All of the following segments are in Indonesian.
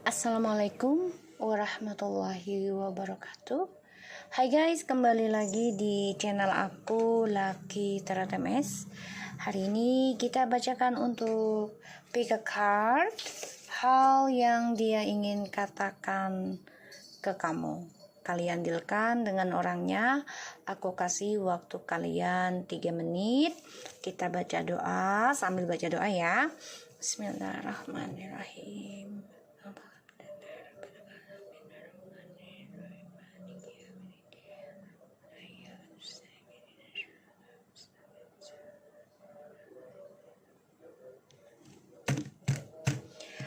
Assalamualaikum warahmatullahi wabarakatuh. Hai guys, kembali lagi di channel aku Lucky Tarot MS. Hari ini kita bacakan untuk pick a card, hal yang dia ingin katakan ke kamu. Kalian dealkan dengan orangnya. Aku kasih waktu kalian 3 menit. Kita baca doa, sambil baca doa ya. Bismillahirrahmanirrahim.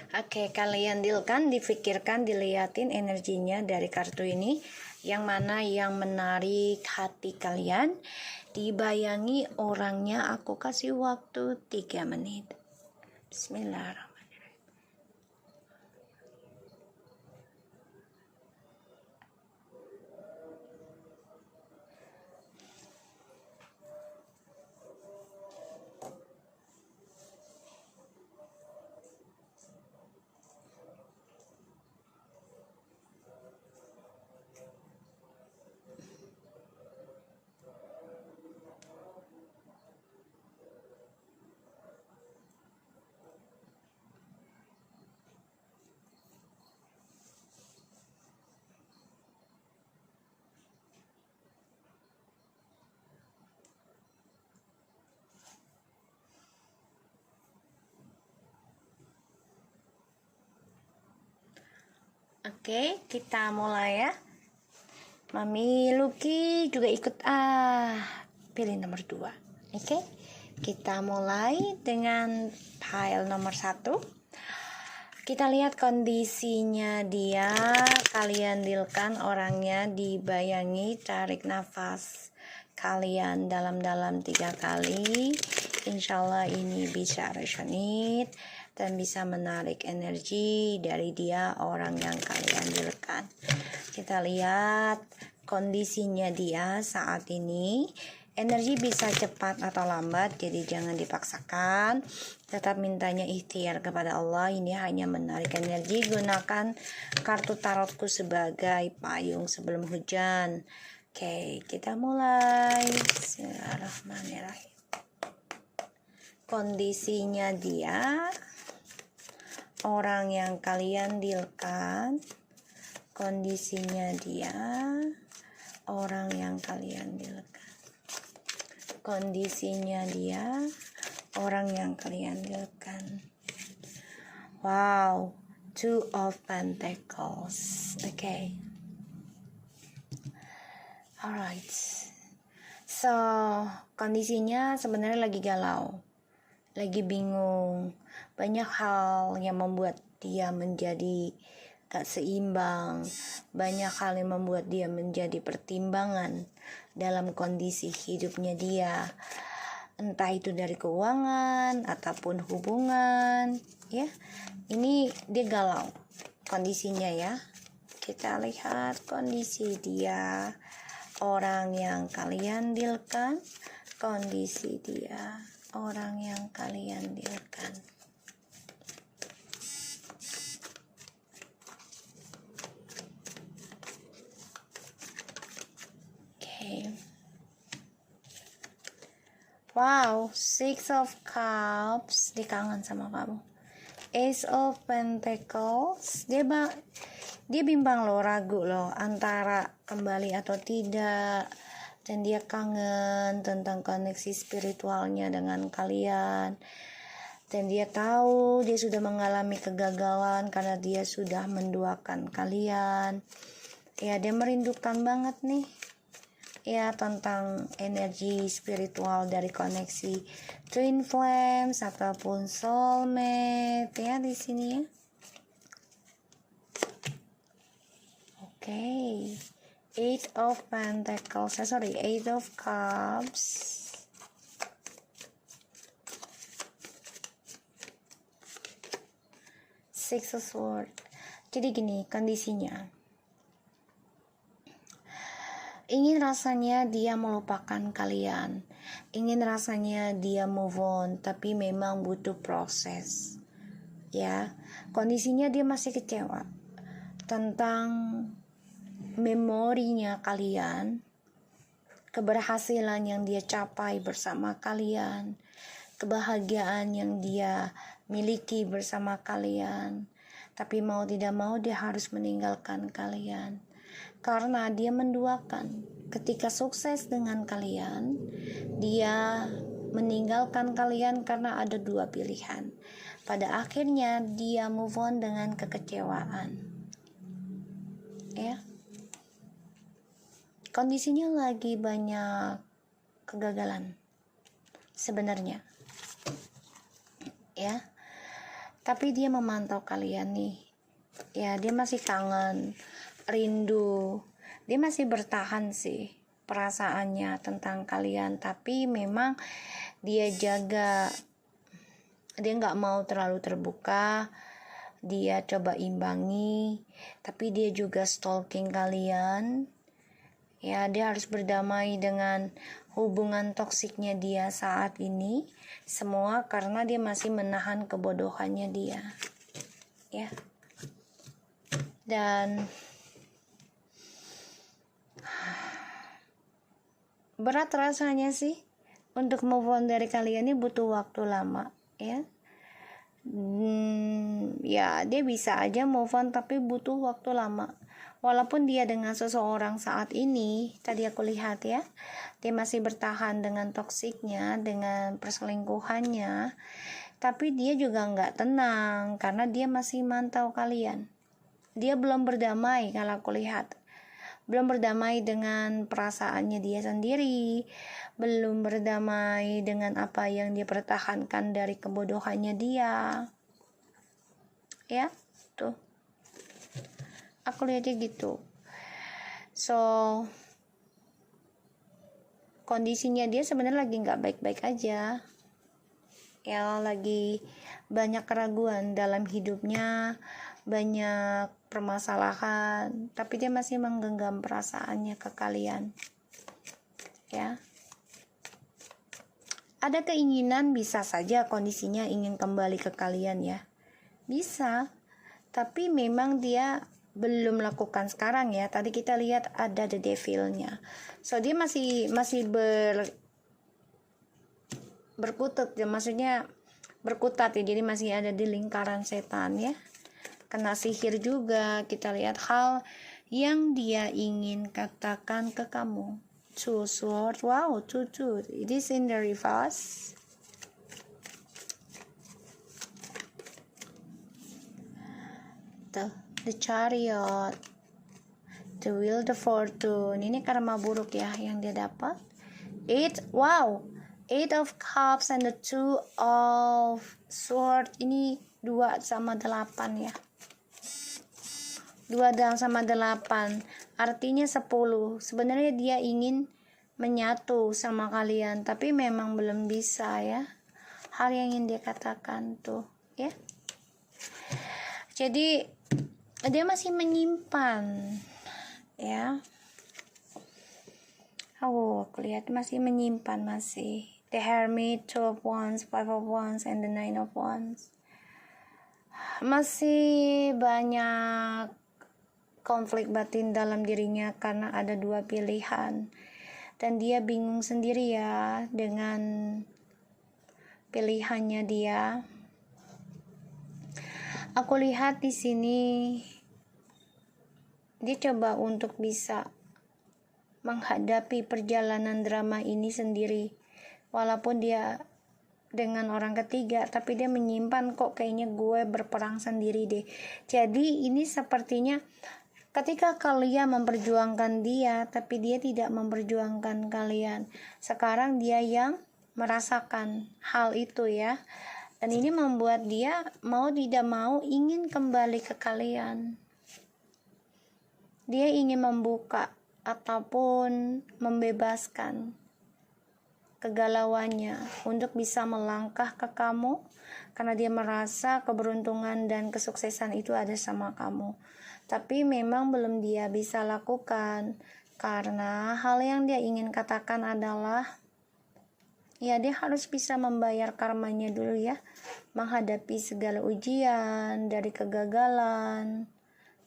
Oke, kalian dealkan, difikirkan, dilihatin energinya dari kartu ini. Yang mana yang menarik hati kalian. Dibayangi orangnya, aku kasih waktu 3 menit. Bismillahirrahmanirrahim. Oke, kita mulai ya. Mami Lucky juga ikut pilih nomor 2. Oke, kita mulai dengan pile nomor 1. Kita lihat kondisinya dia. Kalian dealkan orangnya, dibayangi, tarik nafas kalian dalam-dalam 3 kali. Insya Allah ini bisa resonate dan bisa menarik energi dari dia, orang yang kalian dealkan. Kita lihat kondisinya dia saat ini. Energi bisa cepat atau lambat, jadi jangan dipaksakan. Tetap mintanya ikhtiar kepada Allah. Ini hanya menarik energi. Gunakan kartu tarotku sebagai payung sebelum hujan. Oke, kita mulai. Bismillahirrahmanirrahim. Kondisinya dia, orang yang kalian dealkan. Kondisinya dia, orang yang kalian dealkan. Kondisinya dia, orang yang kalian dealkan. Wow, 2 of Pentacles. Okay. Alright. So, kondisinya sebenarnya lagi galau, lagi bingung. Banyak hal yang membuat dia menjadi gak seimbang. Banyak hal yang membuat dia menjadi pertimbangan dalam kondisi hidupnya dia. Entah itu dari keuangan ataupun hubungan, ya. Ini dia galau kondisinya ya. Kita lihat kondisi dia, orang yang kalian dealkan. Kondisi dia, orang yang kalian dealkan. Wow, 6 of Cups, dikangen sama kamu. Ace of Pentacles, dia bimbang loh, ragu loh antara kembali atau tidak, dan dia kangen tentang koneksi spiritualnya dengan kalian. Dan dia tahu dia sudah mengalami kegagalan karena dia sudah menduakan kalian. Ya, dia merindukan banget nih ya tentang energi spiritual dari koneksi twin flames ataupun soulmate ya di sini ya. Oke. 8 of Pentacles, 8 of Cups. Six of Swords. Jadi gini kondisinya. Ingin rasanya dia melupakan kalian. Ingin rasanya dia move on, tapi memang butuh proses. Ya, Kondisinya dia masih kecewa tentang memorinya kalian, keberhasilan yang dia capai bersama kalian, kebahagiaan yang dia miliki bersama kalian. Tapi mau tidak mau dia harus meninggalkan kalian, karena dia menduakan ketika sukses dengan kalian, dia meninggalkan kalian karena ada dua pilihan. Pada akhirnya dia move on dengan kekecewaan. Ya. Kondisinya lagi banyak kegagalan sebenarnya. Ya. Tapi dia memantau kalian nih. Ya, dia masih kangen, rindu. Dia masih bertahan sih perasaannya tentang kalian, tapi memang dia jaga, dia nggak mau terlalu terbuka, dia coba imbangi, tapi dia juga stalking kalian. Ya, dia harus berdamai dengan hubungan toksiknya dia saat ini, semua karena dia masih menahan kebodohannya dia. Ya. Dan berat rasanya sih untuk move on dari kalian ini butuh waktu lama, ya. Ya, dia bisa aja move on tapi butuh waktu lama. Walaupun dia dengan seseorang saat ini, tadi aku lihat ya, dia masih bertahan dengan toksiknya, dengan perselingkuhannya, tapi dia juga nggak tenang karena dia masih mantau kalian. Dia belum berdamai kalau aku lihat. Belum berdamai dengan perasaannya dia sendiri, belum berdamai dengan apa yang dia pertahankan dari kebodohannya dia. Ya, tuh. Aku lihatnya gitu. So, kondisinya dia sebenarnya lagi nggak baik-baik aja. Ya, lagi banyak keraguan dalam hidupnya, banyak permasalahan, tapi dia masih menggenggam perasaannya ke kalian. Ya. Ada keinginan, bisa saja kondisinya ingin kembali ke kalian ya. Bisa. Tapi memang dia belum lakukan sekarang ya. Tadi kita lihat ada the devil-nya. So dia masih berkutat ya, maksudnya berkutat ya. Jadi masih ada di lingkaran setan ya. Kena sihir juga. Kita lihat hal yang dia ingin katakan ke kamu. Two sword, wow, two. It is in the reverse. The chariot, the wheel, the fortune. Ini karma buruk ya yang dia dapat. Eight of cups and the 2 of sword. Ini 2 sama 8 ya. 2 sama 8 artinya 10. Sebenarnya dia ingin menyatu sama kalian, tapi memang belum bisa ya. Hal yang ingin dia katakan tuh ya. Jadi dia masih menyimpan ya. Aku lihat masih menyimpan masih. The Hermit, 2 of Wands, 5 of Wands, and the 9 of Wands. Masih banyak konflik batin dalam dirinya karena ada 2 pilihan. Dan dia bingung sendiri ya dengan pilihannya dia. Aku lihat di sini dia coba untuk bisa menghadapi perjalanan drama ini sendiri. Walaupun dia dengan orang ketiga, tapi dia menyimpan kok kayaknya gue berperang sendiri deh. Jadi ini sepertinya ketika kalian memperjuangkan dia, tapi dia tidak memperjuangkan kalian. Sekarang dia yang merasakan hal itu ya. Dan ini membuat dia mau tidak mau ingin kembali ke kalian. Dia ingin membuka ataupun membebaskan kegalauannya untuk bisa melangkah ke kamu, karena dia merasa keberuntungan dan kesuksesan itu ada sama kamu. Tapi memang belum dia bisa lakukan karena hal yang dia ingin katakan adalah Ya, dia harus bisa membayar karmanya dulu ya, menghadapi segala ujian dari kegagalan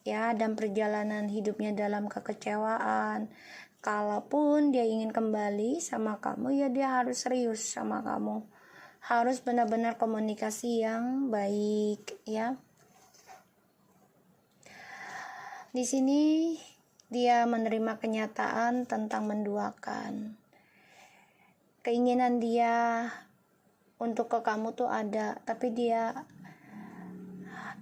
ya, dan perjalanan hidupnya dalam kekecewaan. Kalaupun dia ingin kembali sama kamu, ya dia harus serius sama kamu, harus benar-benar komunikasi yang baik ya. Di sini dia menerima kenyataan tentang menduakan. Keinginan dia untuk ke kamu tuh ada, tapi dia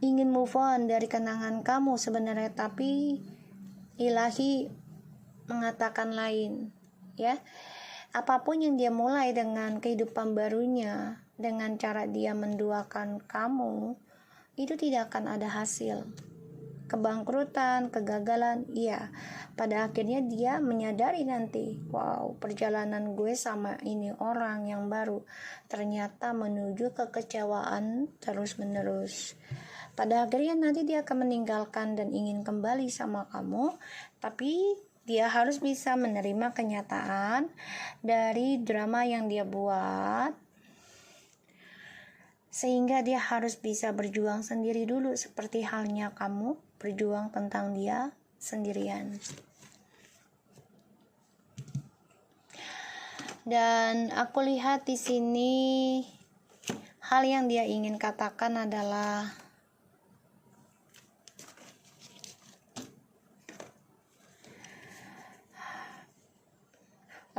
ingin move on dari kenangan kamu sebenarnya, tapi ilahi mengatakan lain ya. Apapun yang dia mulai dengan kehidupan barunya, dengan cara dia menduakan kamu, itu tidak akan ada hasil. Kebangkrutan, kegagalan, iya. Pada akhirnya dia menyadari nanti, wow, perjalanan gue sama ini orang yang baru ternyata menuju kekecewaan terus-menerus. Pada akhirnya nanti dia akan meninggalkan dan ingin kembali sama kamu, tapi dia harus bisa menerima kenyataan dari drama yang dia buat, sehingga dia harus bisa berjuang sendiri dulu, seperti halnya kamu berjuang tentang dia sendirian. Dan aku lihat di sini hal yang dia ingin katakan adalah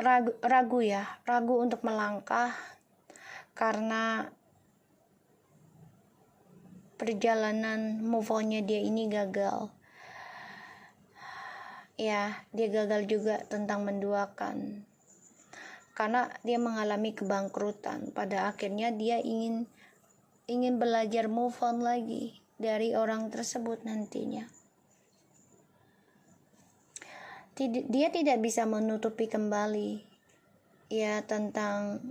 ragu untuk melangkah karena perjalanan move on-nya dia ini gagal. Ya, dia gagal juga tentang menduakan. Karena dia mengalami kebangkrutan. Pada akhirnya dia ingin belajar move on lagi dari orang tersebut nantinya. Dia tidak bisa menutupi kembali ya tentang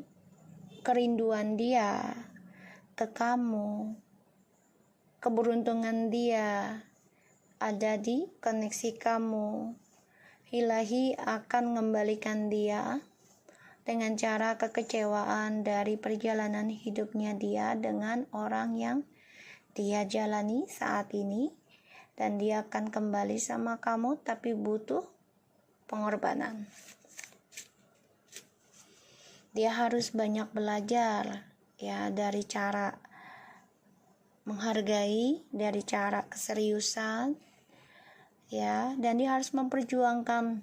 kerinduan dia ke kamu. Keberuntungan dia ada di koneksi kamu. Ilahi akan mengembalikan dia dengan cara kekecewaan dari perjalanan hidupnya dia dengan orang yang dia jalani saat ini, dan dia akan kembali sama kamu, tapi butuh pengorbanan. Dia harus banyak belajar ya, dari cara menghargai, dari cara keseriusan ya, dan dia harus memperjuangkan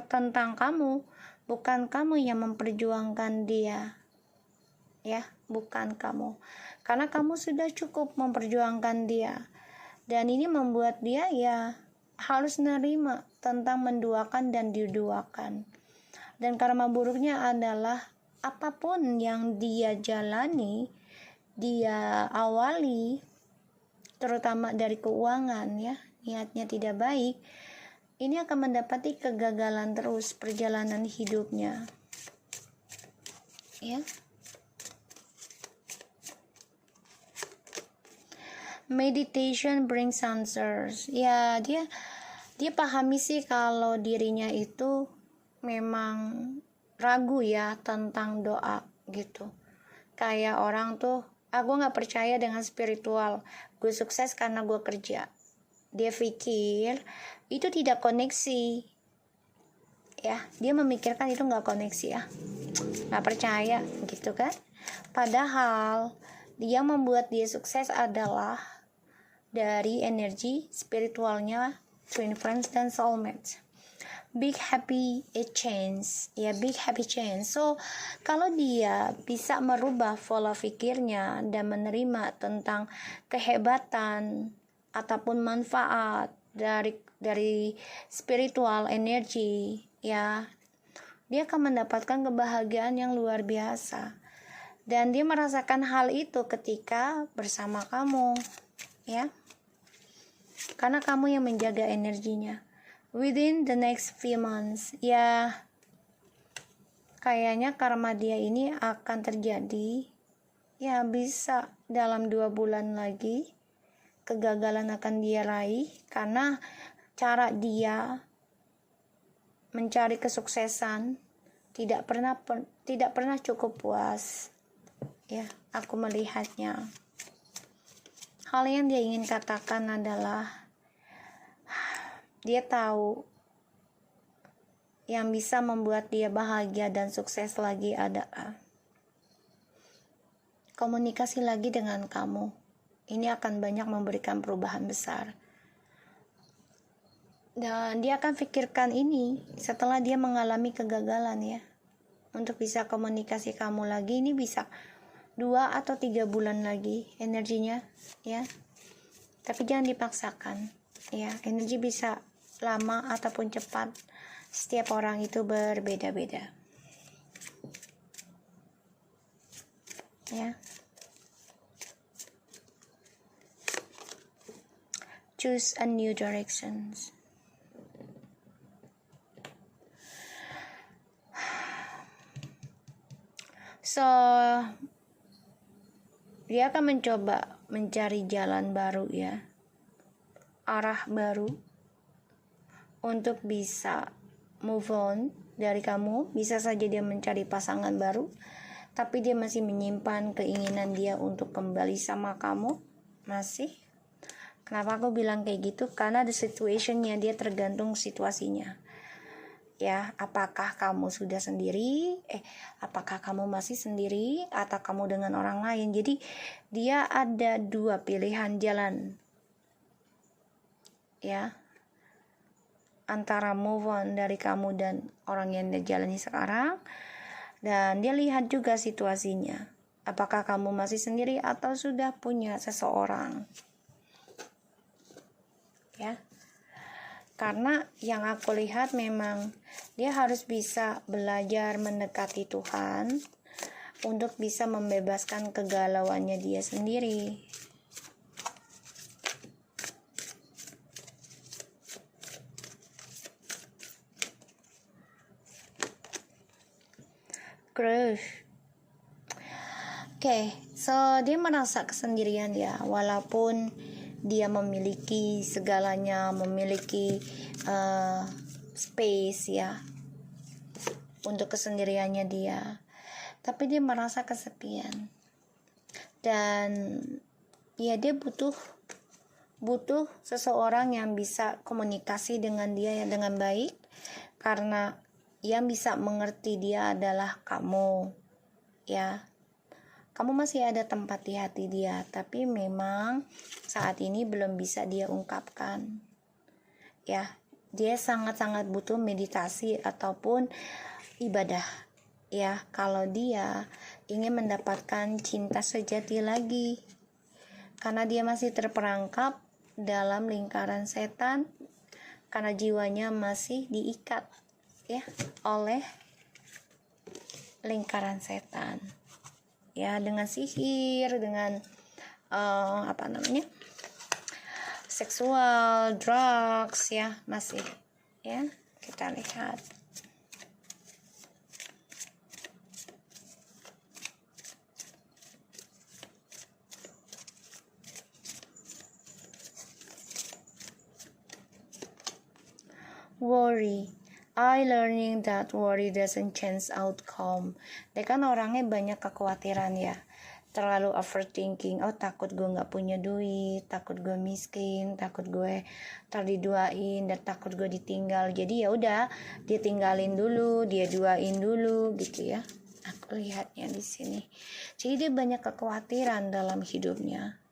tentang kamu, bukan kamu yang memperjuangkan dia ya, bukan kamu, karena kamu sudah cukup memperjuangkan dia. Dan ini membuat dia ya harus menerima tentang menduakan dan diduakan. Dan karma buruknya adalah apapun yang dia jalani, dia awali, terutama dari keuangan ya, niatnya tidak baik, ini akan mendapati kegagalan terus perjalanan hidupnya ya. Meditation brings answers ya. Dia pahami sih kalau dirinya itu memang ragu ya tentang doa gitu. Kayak orang tuh, aku gak percaya dengan spiritual, gue sukses karena gue kerja. Dia pikir itu tidak koneksi ya, dia memikirkan itu gak koneksi ya, gak percaya gitu kan. Padahal dia membuat dia sukses adalah dari energi spiritualnya twin friends dan soulmates. Big happy change ya, big happy change. So kalau dia bisa merubah pola pikirnya dan menerima tentang kehebatan ataupun manfaat dari spiritual energi ya, dia akan mendapatkan kebahagiaan yang luar biasa. Dan dia merasakan hal itu ketika bersama kamu ya, karena kamu yang menjaga energinya. Within the next few months ya, kayaknya karma dia ini akan terjadi ya, bisa dalam 2 bulan lagi kegagalan akan dia raih, karena cara dia mencari kesuksesan tidak pernah cukup puas. Ya, aku melihatnya. Hal yang dia ingin katakan adalah dia tahu yang bisa membuat dia bahagia dan sukses lagi adalah komunikasi lagi dengan kamu. Ini akan banyak memberikan perubahan besar. Dan dia akan pikirkan ini setelah dia mengalami kegagalan ya. Untuk bisa komunikasi kamu lagi, ini bisa 2 atau 3 bulan lagi energinya ya. Tapi jangan dipaksakan ya. Energi bisa lama ataupun cepat. Setiap orang itu berbeda-beda. Ya. Choose a new directions. So, dia akan mencoba mencari jalan baru ya, arah baru untuk bisa move on dari kamu. Bisa saja dia mencari pasangan baru, tapi dia masih menyimpan keinginan dia untuk kembali sama kamu. Masih. Kenapa aku bilang kayak gitu? Karena the situationnya, dia tergantung situasinya. Ya, apakah kamu sudah sendiri? Apakah kamu masih sendiri atau kamu dengan orang lain? Jadi dia ada 2 pilihan jalan. Ya. Antara move on dari kamu dan orang yang dia jalani sekarang. Dan dia lihat juga situasinya. Apakah kamu masih sendiri atau sudah punya seseorang? Ya. Karena yang aku lihat memang dia harus bisa belajar mendekati Tuhan untuk bisa membebaskan kegalauannya dia sendiri. Crush. Oke, so dia merasa kesendirian ya, walaupun dia memiliki segalanya, memiliki space ya untuk kesendiriannya dia, tapi dia merasa kesepian dan ya dia butuh seseorang yang bisa komunikasi dengan dia dengan baik, karena yang bisa mengerti dia adalah kamu ya. Kamu masih ada tempat di hati dia, tapi memang saat ini belum bisa dia ungkapkan. Ya, dia sangat-sangat butuh meditasi ataupun ibadah. Ya, kalau dia ingin mendapatkan cinta sejati lagi. Karena dia masih terperangkap dalam lingkaran setan, karena jiwanya masih diikat ya oleh lingkaran setan. Ya, dengan sihir, dengan seksual, drugs ya, masih ya. Kita lihat. Worry. I learning that worry doesn't change outcome. Dia kan orangnya banyak kekhawatiran ya, terlalu overthinking. Takut gue nggak punya duit, takut gue miskin, takut gue terdiduain, dan takut gue ditinggal. Jadi ya udah, dia tinggalin dulu, dia duain dulu gitu ya. Aku lihatnya di sini. Jadi dia banyak kekhawatiran dalam hidupnya,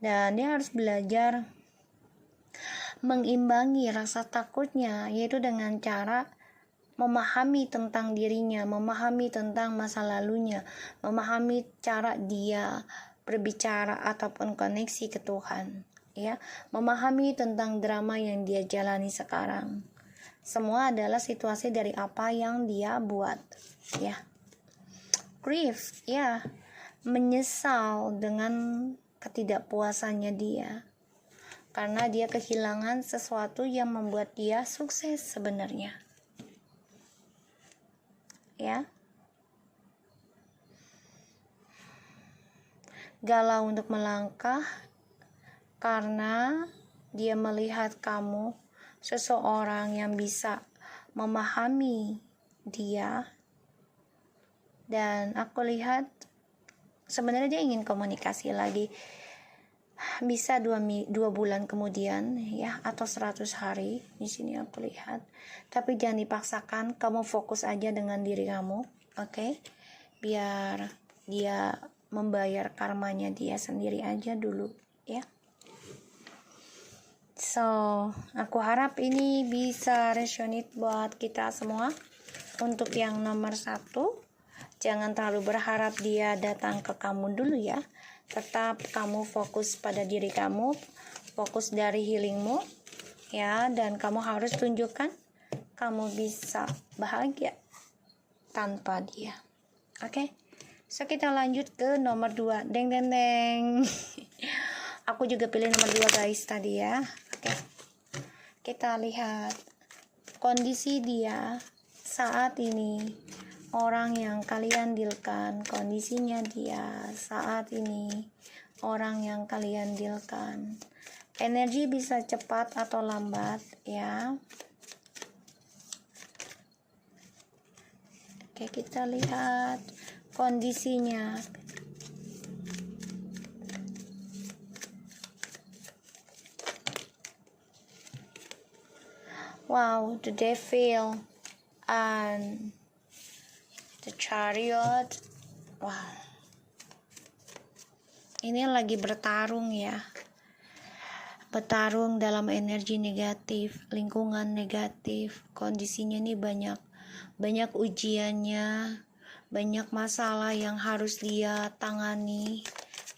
dan dia harus belajar mengimbangi rasa takutnya, yaitu dengan cara memahami tentang dirinya, memahami tentang masa lalunya, memahami cara dia berbicara ataupun koneksi ke Tuhan, ya, memahami tentang drama yang dia jalani sekarang. Semua adalah situasi dari apa yang dia buat, ya. Grief, ya, menyesal dengan ketidakpuasannya dia. Karena dia kehilangan sesuatu yang membuat dia sukses sebenarnya. Ya. Galau untuk melangkah karena dia melihat kamu seseorang yang bisa memahami dia, dan aku lihat sebenarnya dia ingin komunikasi lagi. Bisa 2 bulan kemudian ya, atau 100 hari di sini aku lihat. Tapi jangan dipaksakan, kamu fokus aja dengan diri kamu, oke? Biar dia membayar karmanya dia sendiri aja dulu ya. So, aku harap ini bisa resonate buat kita semua. Untuk yang nomor 1, jangan terlalu berharap dia datang ke kamu dulu ya. Tetap kamu fokus pada diri kamu, fokus dari healingmu ya, dan kamu harus tunjukkan kamu bisa bahagia tanpa dia. Oke? So kita lanjut ke nomor 2. Deng deng deng. Aku juga pilih nomor 2 guys tadi ya. Oke. Kita lihat kondisi dia saat ini. Orang yang kalian dealkan, kondisinya dia saat ini, orang yang kalian dealkan. Energi bisa cepat atau lambat ya. Oke, kita lihat kondisinya. Wow, the devil and the chariot. Wow, ini lagi bertarung ya, bertarung dalam energi negatif, lingkungan negatif. Kondisinya ini banyak ujiannya, banyak masalah yang harus dia tangani,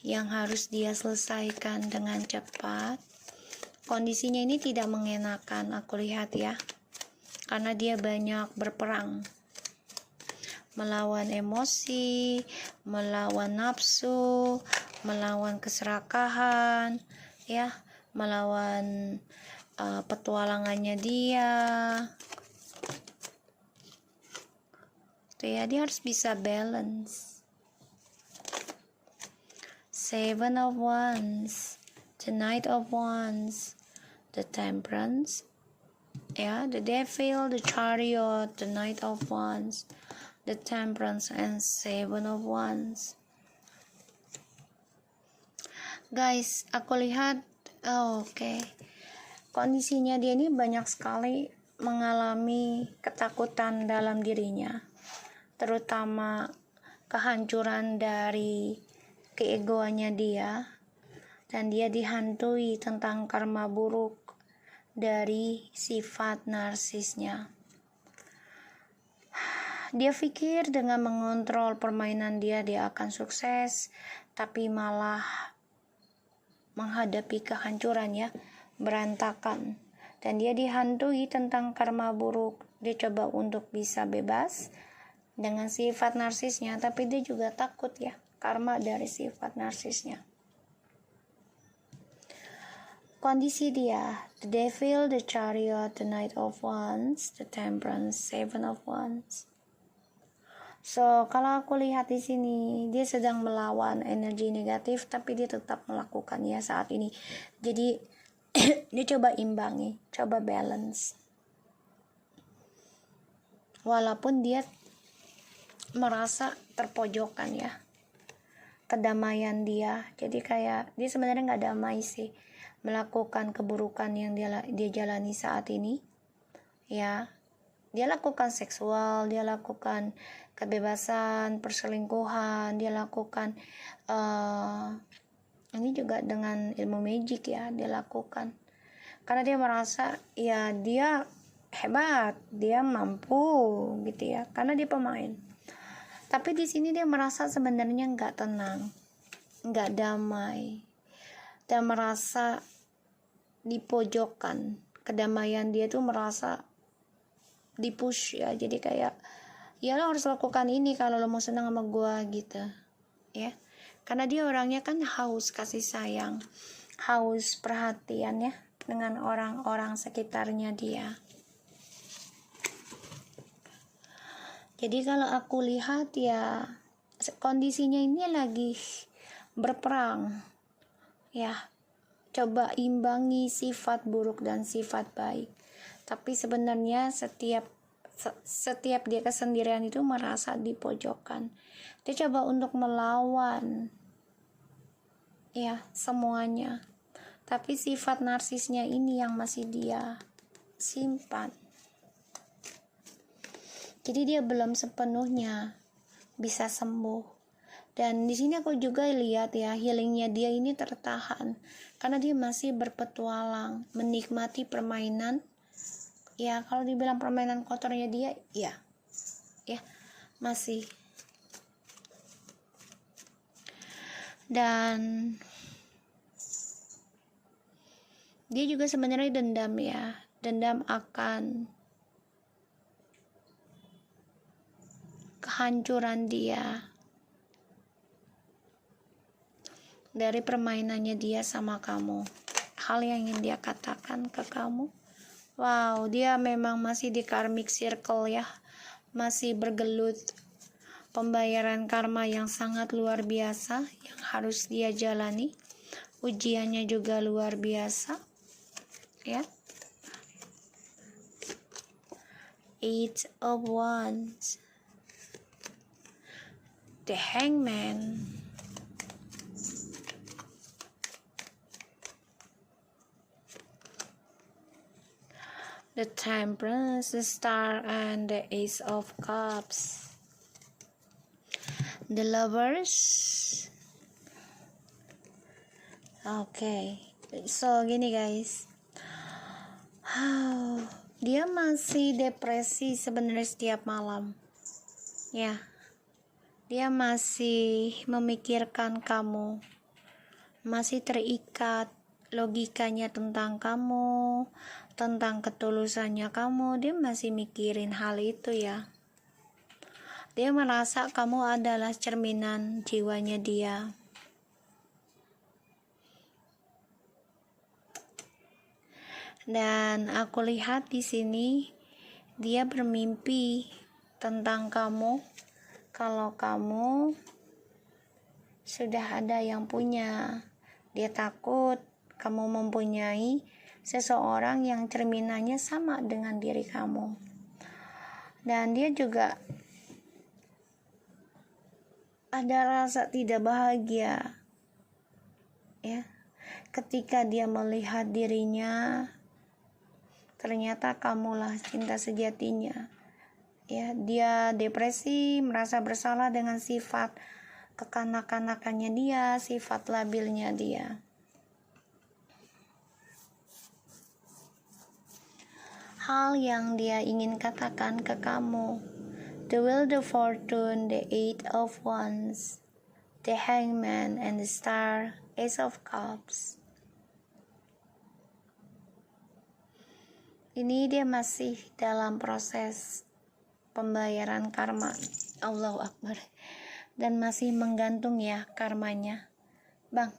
yang harus dia selesaikan dengan cepat. Kondisinya ini tidak mengenakan aku lihat ya, karena dia banyak berperang melawan emosi, melawan nafsu, melawan keserakahan ya, melawan petualangannya dia. Tuh ya, dia harus bisa balance. 7 of Wands, the Knight of Wands, the Temperance ya, the Devil, the Chariot, the Knight of Wands, the Temperance, and 7 of Wands. Guys, aku lihat oke. Kondisinya dia ini banyak sekali mengalami ketakutan dalam dirinya, terutama kehancuran dari keegoannya dia, dan dia dihantui tentang karma buruk dari sifat narsisnya. Dia pikir dengan mengontrol permainan dia akan sukses, tapi malah menghadapi kehancuran ya, berantakan. Dan dia dihantui tentang karma buruk. Dia coba untuk bisa bebas dengan sifat narsisnya, tapi dia juga takut ya, karma dari sifat narsisnya. Kondisi dia, the Devil, the Chariot, the Knight of Wands, the Temperance, 7 of Wands. So, kalau aku lihat di sini, dia sedang melawan energi negatif, tapi dia tetap melakukannya saat ini. Jadi, dia coba imbangi, coba balance. Walaupun dia merasa terpojokkan ya, kedamaian dia. Jadi kayak dia sebenarnya nggak damai sih, melakukan keburukan yang dia jalani saat ini. Ya, dia lakukan seksual, dia lakukan kebebasan, perselingkuhan, dia lakukan ini juga dengan ilmu magic ya, dia lakukan karena dia merasa ya dia hebat, dia mampu gitu ya, karena dia pemain. Tapi di sini dia merasa sebenarnya nggak tenang, nggak damai, dan merasa dipojokkan. Kedamaian dia tuh merasa dipush ya, jadi kayak ya lo harus lakukan ini kalau lo mau senang sama gua gitu ya, karena dia orangnya kan haus kasih sayang, haus perhatian ya dengan orang-orang sekitarnya dia. Jadi kalau aku lihat ya, kondisinya ini lagi berperang ya, coba imbangi sifat buruk dan sifat baik. Tapi sebenarnya setiap setiap dia kesendirian itu merasa dipojokkan. Dia coba untuk melawan ya semuanya, tapi sifat narsisnya ini yang masih dia simpan. Jadi dia belum sepenuhnya bisa sembuh. Dan di sini aku juga lihat ya, healingnya dia ini tertahan karena dia masih berpetualang, menikmati permainan. Ya, kalau dibilang permainan kotornya dia, ya masih. Dan dia juga sebenarnya dendam ya, dendam akan kehancuran dia dari permainannya dia sama kamu. Hal yang ingin dia katakan ke kamu, wow, dia memang masih di karmic circle ya, masih bergelut pembayaran karma yang sangat luar biasa yang harus dia jalani. Ujiannya juga luar biasa ya. Eight of Wands, the Hangman, the Temperance, the Star, and the Ace of Cups, the Lovers. Oke, so gini guys, dia masih depresi sebenarnya setiap malam ya. Dia masih memikirkan kamu, masih terikat logikanya tentang kamu, tentang ketulusannya kamu. Dia masih mikirin hal itu ya. Dia merasa kamu adalah cerminan jiwanya dia. Dan aku lihat di sini dia bermimpi tentang kamu. Kalau kamu sudah ada yang punya, dia takut kamu mempunyai seseorang yang cerminannya sama dengan diri kamu. Dan dia juga ada rasa tidak bahagia ya, ketika dia melihat dirinya ternyata kamulah cinta sejatinya. Ya, dia depresi, merasa bersalah dengan sifat kekanak-kanakannya dia, sifat labilnya dia. Hal yang dia ingin katakan ke kamu, the Wheel, the Fortune, the Eight of Wands, the Hangman, and the Star, Ace of Cups. Ini dia masih dalam proses pembayaran karma, Allahu Akbar, dan masih menggantung ya karmanya. Bang,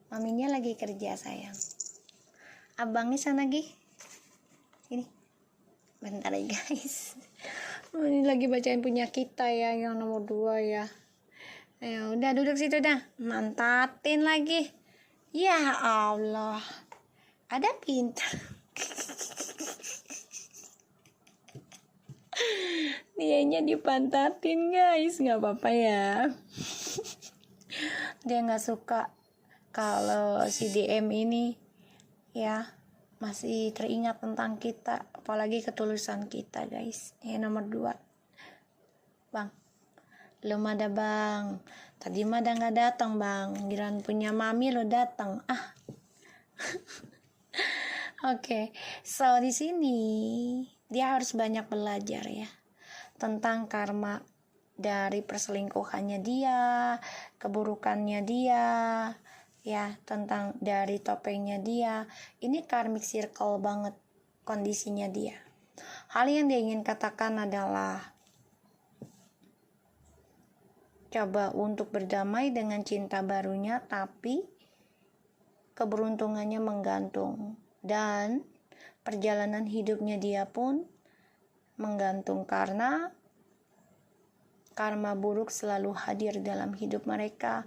maminya lagi kerja sayang. Abangnya sana lagi. Ini, bentar ya guys. Ini lagi bacain punya kita ya, yang nomor 2 ya. Ayo, udah duduk situ dah, mantatin lagi. Ya Allah, ada pintar. Dianya dipantatin guys, nggak apa-apa ya. Dia nggak suka kalau si DM ini ya masih teringat tentang kita, apalagi ketulusan kita guys. Nomor 2, bang, belum ada bang, tadi mah udah nggak datang bang, giliran punya mami lo datang Oke, so di sini dia harus banyak belajar ya tentang karma dari perselingkuhannya dia, keburukannya dia, ya, tentang dari topengnya dia. Ini karmic circle banget kondisinya dia. Hal yang dia ingin katakan adalah coba untuk berdamai dengan cinta barunya, tapi keberuntungannya menggantung, dan perjalanan hidupnya dia pun menggantung karena karma buruk selalu hadir dalam hidup mereka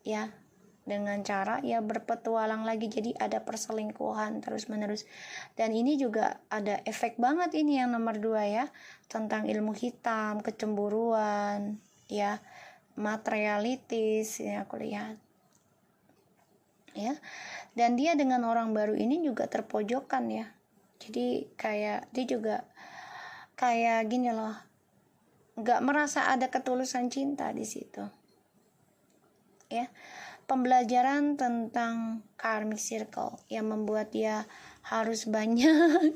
ya. dengan cara ya berpetualang lagi, jadi ada perselingkuhan terus menerus. Dan ini juga ada efek banget ini yang nomor 2 ya, tentang ilmu hitam, kecemburuan ya, materialitis ya aku lihat ya. Dan dia dengan orang baru ini juga terpojokan ya, jadi kayak dia juga kayak gini loh, nggak merasa ada ketulusan cinta di situ ya. Pembelajaran tentang karmic circle yang membuat dia harus banyak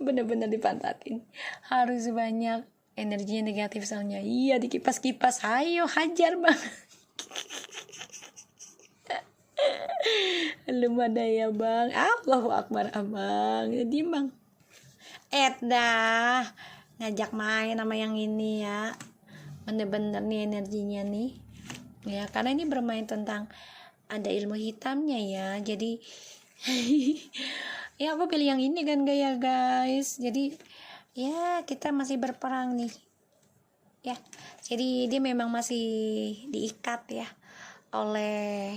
bener-bener dipantatin, harus banyak energinya negatif soalnya. Iya, dikipas-kipas, ayo hajar bang. Belum ada ya bang. Allahu Akbar abang. Jadi bang dah ngajak main sama yang ini ya, bener-bener nih energinya nih ya, karena ini bermain tentang ada ilmu hitamnya ya. Jadi ya aku pilih yang ini kan ya guys. Jadi ya kita masih berperang nih ya, jadi dia memang masih diikat ya oleh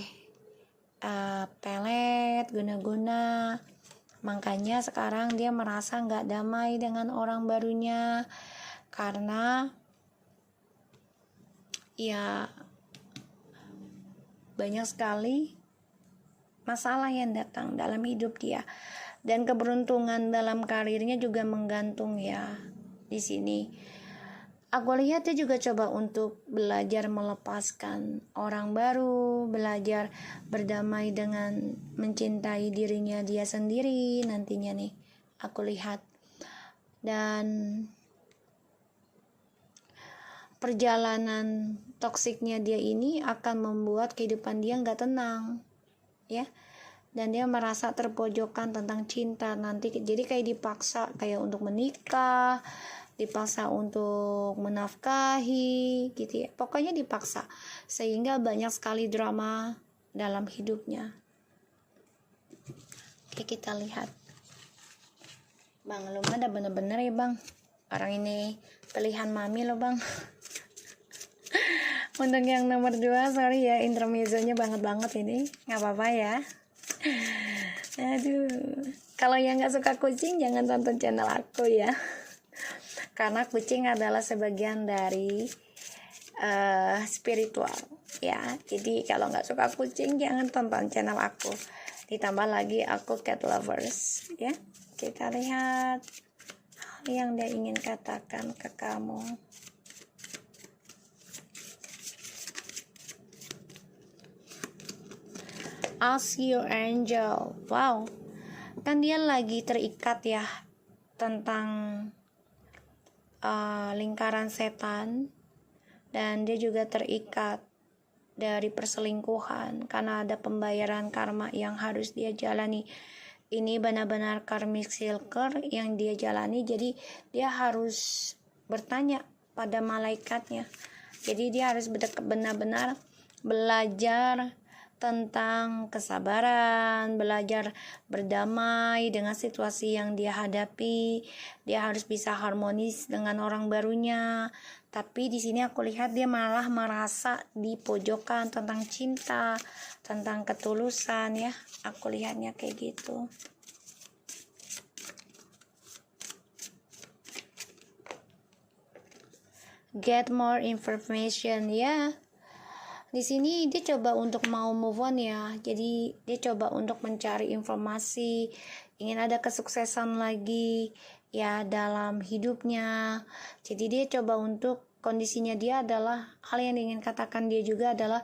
pelet guna-guna. Makanya sekarang dia merasa nggak damai dengan orang barunya, karena ya banyak sekali masalah yang datang dalam hidup dia, dan keberuntungan dalam karirnya juga menggantung ya di sini. Aku lihat dia juga coba untuk belajar melepaskan orang baru, belajar berdamai dengan mencintai dirinya dia sendiri nantinya nih aku lihat. Dan perjalanan toksiknya dia ini akan membuat kehidupan dia nggak tenang ya, dan dia merasa terpojokan tentang cinta nanti, jadi kayak dipaksa kayak untuk menikah, dipaksa untuk menafkahi gitu ya, pokoknya dipaksa, sehingga banyak sekali drama dalam hidupnya. Oke, kita lihat bang, lu ada bener-bener ya bang, orang ini pilihan mami lo bang. Untuk yang nomor 2, sorry ya intermezzonya banget ini, nggak apa-apa ya. Aduh, kalau yang nggak suka kucing jangan tonton channel aku ya, karena kucing adalah sebagian dari spiritual ya. Jadi kalau nggak suka kucing jangan tonton channel aku. Ditambah lagi aku cat lovers ya. Kita lihat hal yang dia ingin katakan ke kamu. Ask your angel. Wow, kan dia lagi terikat ya tentang lingkaran setan, dan dia juga terikat dari perselingkuhan karena ada pembayaran karma yang harus dia jalani. Ini benar-benar karmic circle yang dia jalani, jadi dia harus bertanya pada malaikatnya. Jadi dia harus benar-benar belajar tentang kesabaran, belajar berdamai dengan situasi yang dia hadapi. Dia harus bisa harmonis dengan orang barunya. Tapi di sini aku lihat dia malah merasa di pojokan tentang cinta, tentang ketulusan ya. Aku lihatnya kayak gitu. Get more information ya. Di sini dia coba untuk mau move on ya. Jadi dia coba untuk mencari informasi, ingin ada kesuksesan lagi ya dalam hidupnya. Jadi dia coba untuk, kondisinya dia adalah, hal yang ingin katakan dia juga adalah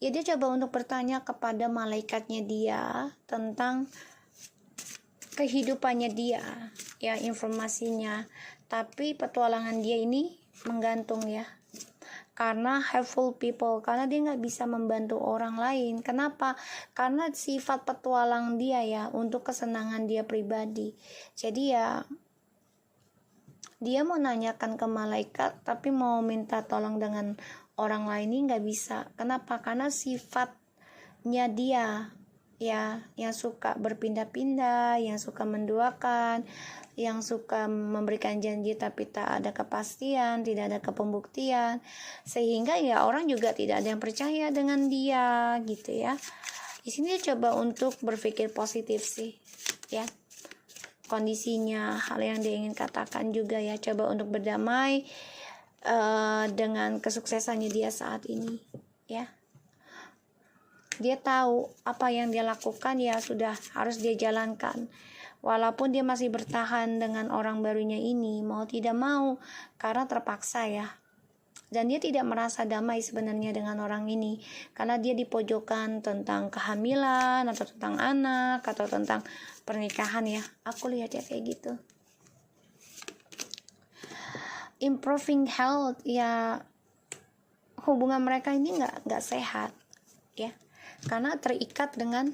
ya dia coba untuk bertanya kepada malaikatnya dia tentang kehidupannya dia ya, informasinya. Tapi petualangan dia ini menggantung ya, karena helpful people, karena dia nggak bisa membantu orang lain. Kenapa? Karena sifat petualang dia ya untuk kesenangan dia pribadi. Jadi ya dia mau nanyakan ke malaikat, tapi mau minta tolong dengan orang lain ini nggak bisa. Kenapa? Karena sifatnya dia ya, yang suka berpindah-pindah, yang suka menduakan, yang suka memberikan janji tapi tak ada kepastian, tidak ada kepembuktian, sehingga ya orang juga tidak ada yang percaya dengan dia gitu ya. Di sini dia coba untuk berpikir positif sih ya, kondisinya, hal yang dia ingin katakan juga ya, coba untuk berdamai dengan kesuksesannya dia saat ini ya. Dia tahu apa yang dia lakukan ya sudah harus dia jalankan. Walaupun dia masih bertahan dengan orang barunya ini, mau tidak mau, karena terpaksa ya. Dan dia tidak merasa damai sebenarnya dengan orang ini, karena dia dipojokkan tentang kehamilan, atau tentang anak, atau tentang pernikahan ya. Aku lihat ya kayak gitu. Improving health ya, hubungan mereka ini nggak sehat ya, karena terikat dengan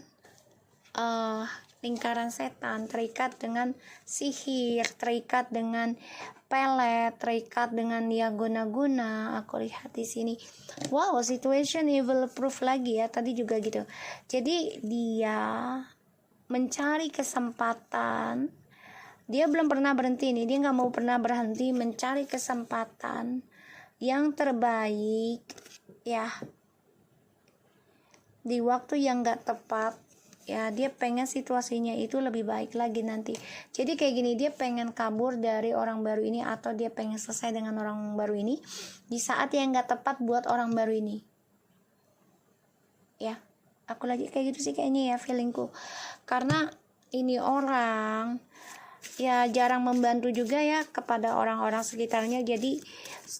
lingkaran setan, terikat dengan sihir, terikat dengan pelet, terikat dengan dia guna-guna. Aku lihat di sini, wow, situation evil proof lagi ya, tadi juga gitu. Jadi dia mencari kesempatan, dia belum pernah berhenti nih, dia nggak mau pernah berhenti mencari kesempatan yang terbaik ya, di waktu yang nggak tepat ya. Dia pengen situasinya itu lebih baik lagi nanti. Jadi kayak gini, dia pengen kabur dari orang baru ini, atau dia pengen selesai dengan orang baru ini di saat yang gak tepat buat orang baru ini ya. Aku lagi kayak gitu sih kayaknya ya, feelingku. Karena ini orang ya jarang membantu juga ya kepada orang-orang sekitarnya. Jadi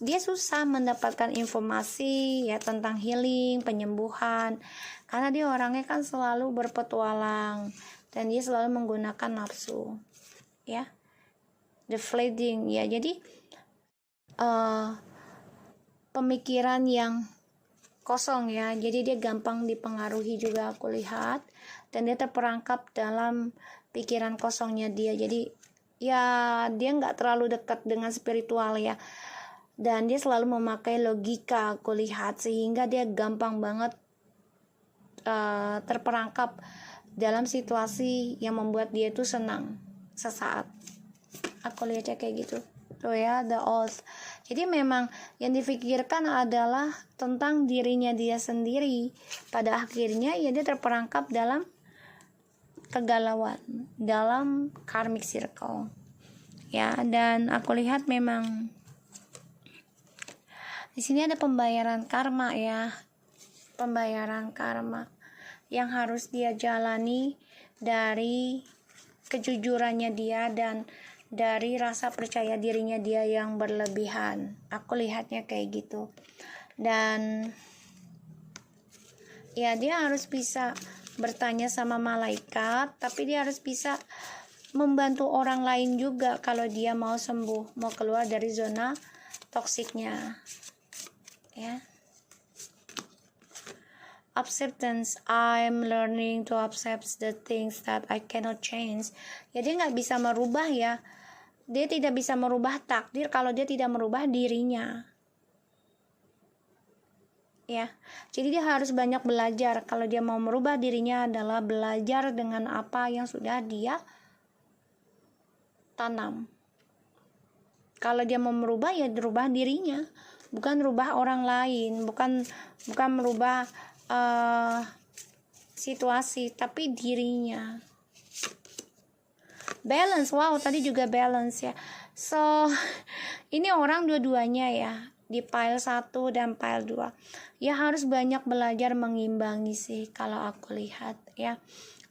dia susah mendapatkan informasi ya tentang healing, penyembuhan, karena dia orangnya kan selalu berpetualang dan dia selalu menggunakan nafsu ya, the fleeting ya. Jadi pemikiran yang kosong ya, jadi dia gampang dipengaruhi juga aku lihat, dan dia terperangkap dalam pikiran kosongnya dia. Jadi ya dia nggak terlalu dekat dengan spiritual ya, dan dia selalu memakai logika aku lihat, sehingga dia gampang banget terperangkap dalam situasi yang membuat dia itu senang sesaat. Aku lihatnya kayak gitu tuh ya, the oath. Jadi memang yang difikirkan adalah tentang dirinya dia sendiri. Pada akhirnya ya dia terperangkap dalam kegalauan, dalam karmic circle ya. Dan aku lihat memang di sini ada pembayaran karma ya, pembayaran karma yang harus dia jalani dari kejujurannya dia dan dari rasa percaya dirinya dia yang berlebihan. Aku lihatnya kayak gitu. Dan ya dia harus bisa bertanya sama malaikat, tapi dia harus bisa membantu orang lain juga kalau dia mau sembuh, mau keluar dari zona toksiknya ya. Acceptance, I'm learning to accept the things that I cannot change. Ya dia nggak bisa merubah ya, dia tidak bisa merubah takdir kalau dia tidak merubah dirinya ya. Jadi dia harus banyak belajar. Kalau dia mau merubah dirinya adalah belajar dengan apa yang sudah dia tanam. Kalau dia mau merubah ya merubah dirinya, bukan merubah orang lain, bukan merubah situasi, tapi dirinya. Balance, wow, tadi juga balance ya. So ini orang dua-duanya ya, di pile 1 dan pile 2 ya, harus banyak belajar mengimbangi sih kalau aku lihat ya.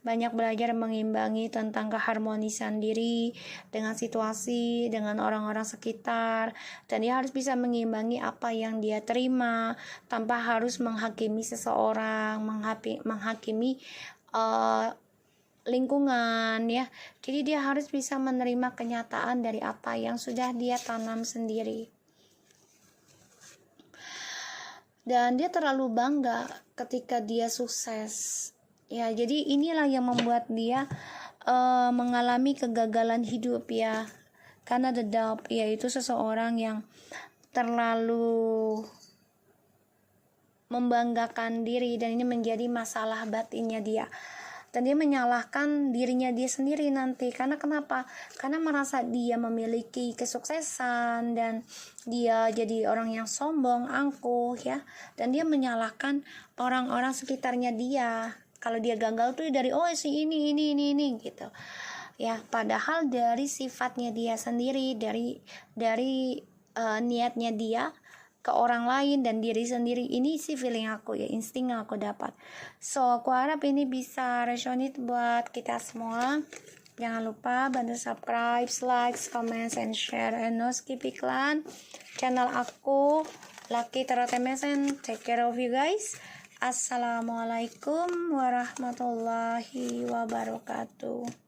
Banyak belajar mengimbangi tentang keharmonisan diri dengan situasi, dengan orang-orang sekitar, dan dia harus bisa mengimbangi apa yang dia terima tanpa harus menghakimi seseorang, menghakimi lingkungan ya. Jadi dia harus bisa menerima kenyataan dari apa yang sudah dia tanam sendiri. Dan dia terlalu bangga ketika dia sukses ya. Jadi inilah yang membuat dia mengalami kegagalan hidup ya, karena the doubt yaitu seseorang yang terlalu membanggakan diri, dan ini menjadi masalah batinnya dia. dan dia menyalahkan dirinya dia sendiri nanti. Karena kenapa? Karena merasa dia memiliki kesuksesan dan dia jadi orang yang sombong, angkuh ya, dan dia menyalahkan orang-orang sekitarnya dia. Kalau dia gagal tuh dari si ini gitu ya, padahal dari sifatnya dia sendiri, dari niatnya dia ke orang lain dan diri sendiri. Ini sih feeling aku ya, insting yang aku dapat. So aku harap ini bisa resonate buat kita semua. Jangan lupa bantu subscribe, like, comment, and share, and no skip iklan channel aku Lucky Tarot MSN. Take care of you guys. Assalamualaikum warahmatullahi wabarakatuh.